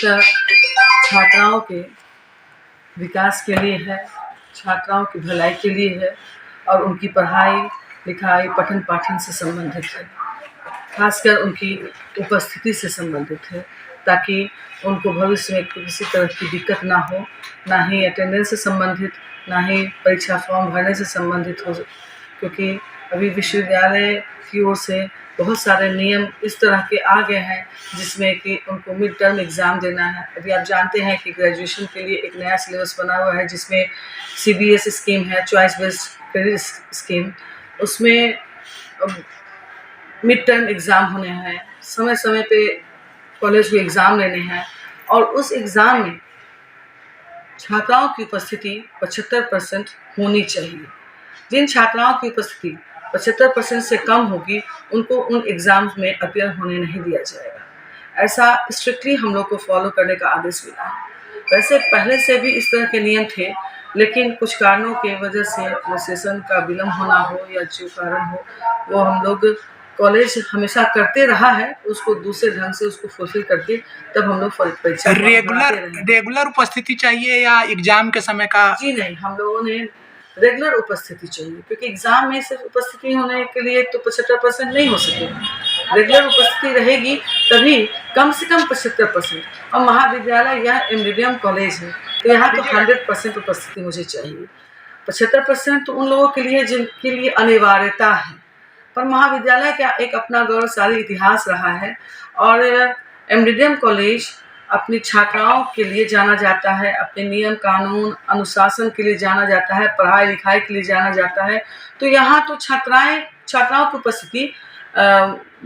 विशेषतः छात्राओं के विकास के लिए है, छात्राओं की भलाई के लिए है और उनकी पढ़ाई लिखाई पठन पाठन से संबंधित है, खासकर उनकी उपस्थिति से संबंधित है, ताकि उनको भविष्य में किसी तरह की दिक्कत ना हो, ना ही अटेंडेंस से संबंधित, ना ही परीक्षा फॉर्म भरने से संबंधित हो, क्योंकि अभी विश्वविद्यालय की ओर से बहुत सारे नियम इस तरह के आ गए हैं जिसमें कि उनको मिड टर्म एग्ज़ाम देना है। अभी आप जानते हैं कि ग्रेजुएशन के लिए एक नया सिलेबस बना हुआ है जिसमें CBSE स्कीम है, चॉइस बेस्ड क्रेडिट स्कीम। उसमें मिड टर्म एग्ज़ाम होने हैं, समय समय पे कॉलेज को एग्ज़ाम लेने हैं और उस एग्ज़ाम में छात्राओं की उपस्थिति 75% होनी चाहिए। जिन छात्राओं की उपस्थिति 75% से कम होगी उनको उन एग्ज़ाम्स में अपीयर होने नहीं दिया जाएगा। ऐसा स्ट्रिक्टली हम लोग को फॉलो करने का आदेश मिला है। वैसे पहले से भी इस तरह के नियम थे, लेकिन कुछ कारणों की वजह से सेशन का विलम्ब होना हो या जो कारण हो, वो हम लोग कॉलेज हमेशा करते रहा है, उसको दूसरे ढंग से उसको फुलफिल करके तब हम लोग परीक्षा रेगुलर उपस्थिति चाहिए या एग्जाम के समय का? जी नहीं, हम लोगों ने रेगुलर उपस्थिति चाहिए, क्योंकि एग्ज़ाम में सिर्फ उपस्थिति होने के लिए तो 75% नहीं हो सकेगा। रेगुलर उपस्थिति रहेगी तभी कम से कम 75%। और महाविद्यालय यह एमडीडीएम कॉलेज है, तो यहाँ तो 100% उपस्थिति मुझे चाहिए। 75% तो उन लोगों के लिए जिनके लिए अनिवार्यता है, पर महाविद्यालय का एक अपना गौरवशाली इतिहास रहा है और एमडीडीएम कॉलेज अपनी छात्राओं के लिए जाना जाता है, अपने नियम कानून अनुशासन के लिए जाना जाता है, पढ़ाई लिखाई के लिए जाना जाता है। तो यहाँ तो छात्राओं की उपस्थिति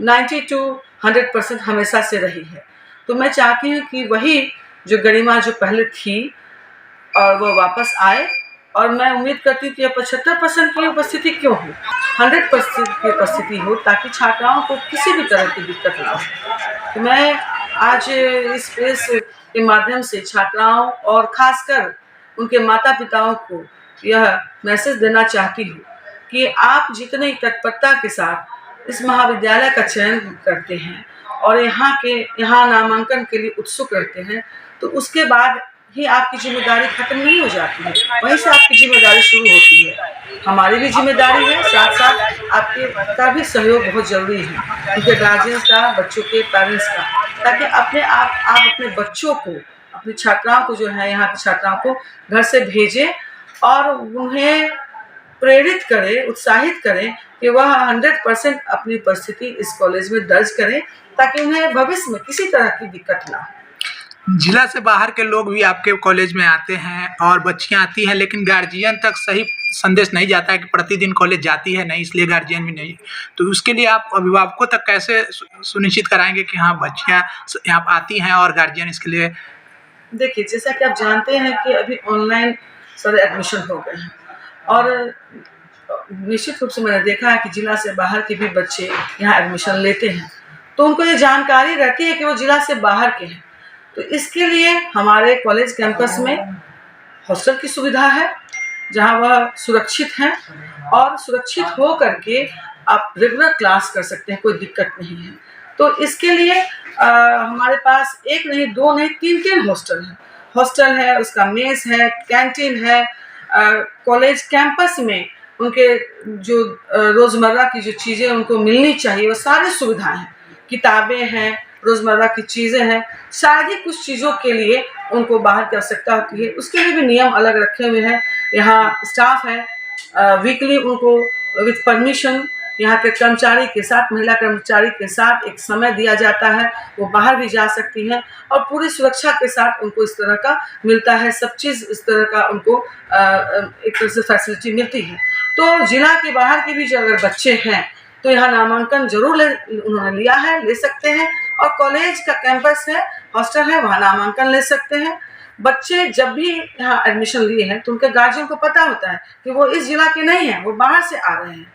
90 to 100% हमेशा से रही है। तो मैं चाहती हूँ कि वही जो गरिमा जो पहले थी और वो वापस आए, और मैं उम्मीद करती हूँ कि 75% की उपस्थिति क्यों हो, 100% की उपस्थिति हो, ताकि छात्राओं को किसी भी तरह की दिक्कत ना हो। तो मैं आज इस प्रेस के माध्यम से छात्राओं और खासकर उनके माता पिताओं को यह मैसेज देना चाहती हूँ कि आप जितनी तत्परता के साथ इस महाविद्यालय का चयन करते हैं और यहाँ नामांकन के लिए उत्सुक रहते हैं, तो उसके बाद ही आपकी जिम्मेदारी खत्म नहीं हो जाती है, वहीं से आपकी जिम्मेदारी शुरू होती है। हमारी भी जिम्मेदारी है, साथ साथ आपका भी सहयोग बहुत ज़रूरी है, उनके गार्जियंस का, बच्चों के पेरेंट्स का, ताकि आप अपने बच्चों को, अपनी छात्राओं को जो है, यहाँ की छात्राओं को घर से भेजें और उन्हें प्रेरित करें, उत्साहित करें कि वह 100% अपनी उपस्थिति इस कॉलेज में दर्ज करें, ताकि उन्हें भविष्य में किसी तरह की दिक्कत ना हो। जिला से बाहर के लोग भी आपके कॉलेज में आते हैं और बच्चियां आती हैं, लेकिन गार्जियन तक सही संदेश नहीं जाता है कि प्रतिदिन कॉलेज जाती है नहीं, इसलिए गार्जियन भी नहीं। तो उसके लिए आप अभिभावकों तक कैसे सुनिश्चित कराएंगे कि हाँ बच्चियां यहाँ आती हैं और गार्जियन इसके लिए? देखिए, जैसा कि आप जानते हैं कि अभी ऑनलाइन सारे एडमिशन हो गए हैं और निश्चित रूप से मैंने देखा है कि जिला से बाहर के भी बच्चे यहाँ एडमिशन लेते हैं, तो उनको ये जानकारी रहती है कि वो जिला से बाहर के हैं। तो इसके लिए हमारे कॉलेज कैंपस में हॉस्टल की सुविधा है, जहाँ वह सुरक्षित हैं और सुरक्षित हो करके आप रेगुलर क्लास कर सकते हैं, कोई दिक्कत नहीं है। तो इसके लिए हमारे पास एक नहीं, दो नहीं, तीन हॉस्टल है, उसका मेस है, कैंटीन है। कॉलेज कैंपस में उनके जो रोज़मर्रा की जो चीज़ें उनको मिलनी चाहिए वो सारी सुविधाएं हैं, किताबें हैं, रोज़मर्रा की चीज़ें हैं। शायद ही कुछ चीज़ों के लिए उनको बाहर की आवश्यकता होती है, उसके लिए भी नियम अलग रखे हुए हैं। यहाँ स्टाफ है, वीकली उनको विथ परमिशन यहाँ के कर्मचारी के साथ, महिला कर्मचारी के साथ एक समय दिया जाता है, वो बाहर भी जा सकती हैं और पूरी सुरक्षा के साथ उनको इस तरह का मिलता है, सब चीज़ इस तरह का उनको एक तरह से फैसिलिटी मिलती है। तो जिला के बाहर के भी जो अगर बच्चे हैं तो यहाँ नामांकन जरूर उन्होंने लिया है, ले सकते हैं, और कॉलेज का कैंपस है, हॉस्टल है, वहाँ नामांकन ले सकते हैं। बच्चे जब भी यहाँ एडमिशन लिए हैं तो उनके गार्जियन को पता होता है कि वो इस जिला के नहीं हैं, वो बाहर से आ रहे हैं।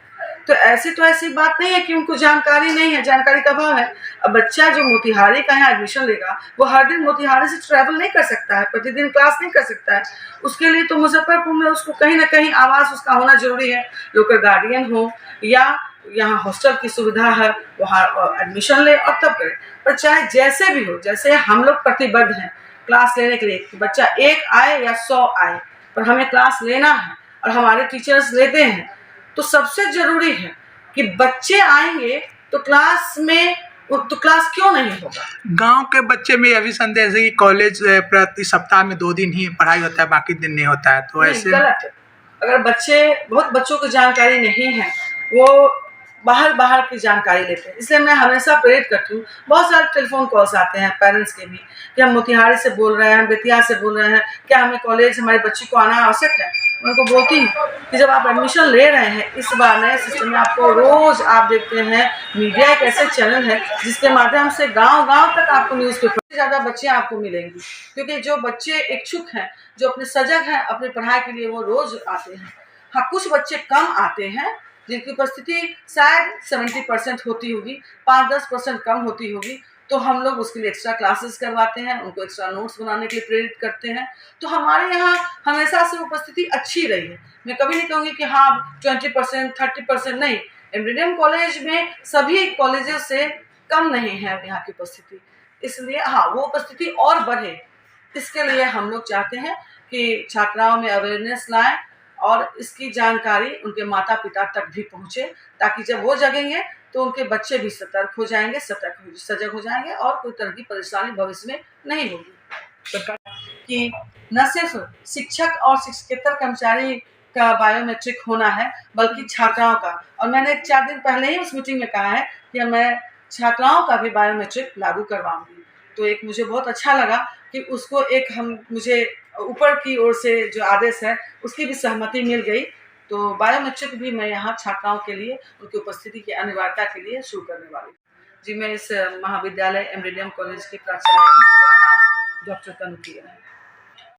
तो ऐसी बात नहीं है कि उनको जानकारी नहीं है, जानकारी का अभाव है। अब बच्चा जो मोतिहारी का यहाँ एडमिशन लेगा वो हर दिन मोतिहारी से ट्रैवल नहीं कर सकता है, प्रतिदिन क्लास नहीं कर सकता है। उसके लिए तो मुजफ्फरपुर में उसको कहीं ना कहीं आवास उसका होना जरूरी है, लोकल गार्डियन हो या यहाँ हॉस्टल की सुविधा है, वहाँ एडमिशन ले और तब करें। पर चाहे जैसे भी हो, जैसे हम लोग प्रतिबद्ध हैं क्लास लेने के लिए कि बच्चा 1 आए या 100 आए, पर हमें क्लास लेना है और हमारे टीचर्स लेते हैं, तो सबसे ज़रूरी है कि बच्चे आएंगे तो क्लास में तो क्लास क्यों नहीं होगा। गांव के बच्चे में यह भी संदेश है कि कॉलेज प्रति सप्ताह में 2 दिन ही पढ़ाई होता है, बाकी दिन नहीं होता है, तो नहीं, ऐसे गलत है। अगर बहुत बच्चों को जानकारी नहीं है, वो बाहर की जानकारी लेते हैं। इसलिए मैं हमेशा प्रेरित करती हूँ। बहुत सारे टेलीफोन कॉल्स आते हैं पेरेंट्स के भी कि हम मोतिहारी से बोल रहे हैं, बेतिया से बोल रहे हैं, क्या हमें कॉलेज हमारी बच्ची को आना आवश्यक है। मैं उनको बोलती हूँ कि जब आप एडमिशन ले रहे हैं इस बार नए सिस्टम में, आपको रोज़ आप देखते हैं मीडिया एक ऐसे चैनल है जिसके माध्यम से गाँव-गाँव तक आपको न्यूज़ पेपर ज़्यादा बच्चे आपको मिलेंगी, क्योंकि जो बच्चे इच्छुक हैं, जो अपने सजग हैं अपनी पढ़ाई के लिए, वो रोज़ आते हैं। हाँ, कुछ बच्चे कम आते हैं जिनकी उपस्थिति शायद 70% होती होगी, 5-10% कम होती होगी, तो हम लोग उसके लिए एक्स्ट्रा क्लासेस करवाते हैं, उनको एक्स्ट्रा नोट्स बनाने के लिए प्रेरित करते हैं। तो हमारे यहाँ हमेशा से उपस्थिति अच्छी रही है। मैं कभी नहीं कहूँगी कि हाँ 20%, 30% नहीं। एमडीएम कॉलेज में सभी कॉलेजेस से कम नहीं है यहाँ की उपस्थिति। इसलिए हाँ, वो उपस्थिति और बढ़े, इसके लिए हम लोग चाहते हैं कि छात्राओं में अवेयरनेस लाएं और इसकी जानकारी उनके माता पिता तक भी पहुँचे, ताकि जब वो जगेंगे तो उनके बच्चे भी सतर्क हो जाएंगे, सजग हो जाएंगे और कोई तरह की परेशानी भविष्य में नहीं होगी। सरकार कि न सिर्फ शिक्षक और शिक्षकेतर कर्मचारी का बायोमेट्रिक होना है, बल्कि छात्राओं का। और मैंने 4 दिन पहले ही उस मीटिंग में कहा है कि मैं छात्राओं का भी बायोमेट्रिक लागू करवाऊंगी। तो एक मुझे बहुत अच्छा लगा कि उसको मुझे ऊपर की ओर से जो आदेश है उसकी भी सहमति मिल गई। तो बायोमेट्रिक भी मैं यहाँ छात्राओं के लिए उनकी उपस्थिति की अनिवार्यता के लिए शुरू करने वाली हूँ। जी, मैं इस महाविद्यालय एमडीएम कॉलेज के प्राचार्य हूँ। मेरा नाम डॉक्टर कनुप्रिया है।